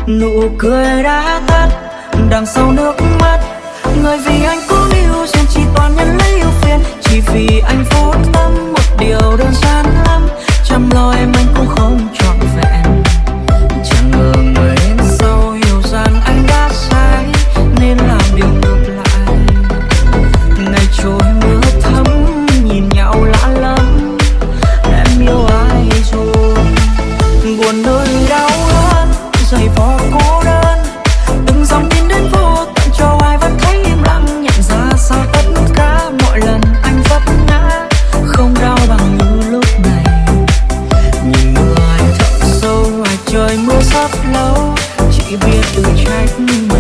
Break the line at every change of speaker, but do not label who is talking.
Nụ cười đã tắt đằng sau nước mắt. Người vì anh cố níu duyên chỉ toàn nhân lấy yêu phiền. Chỉ vì anh phút tâm một điều đơn giản lắm. Chăm lo em anh cũng không trọn vẹn. Chẳng ngờ người đến sau hiểu rằng anh đã sai nên làm điều ngược lại. Ngày trôi mưa thấm nhìn nhau lạ lắm. Em yêu ai rồi buồn nơi đau đớn giày vò cô đơn. Từng dòng tin đến vô tận cho ai vẫn thấy im lặng. Nhận ra sau tất cả mọi lần anh vấp ngã không đau bằng như lúc này. Nhìn người thật sâu ngoài trời mưa sắp lâu chỉ biết tự trách mình.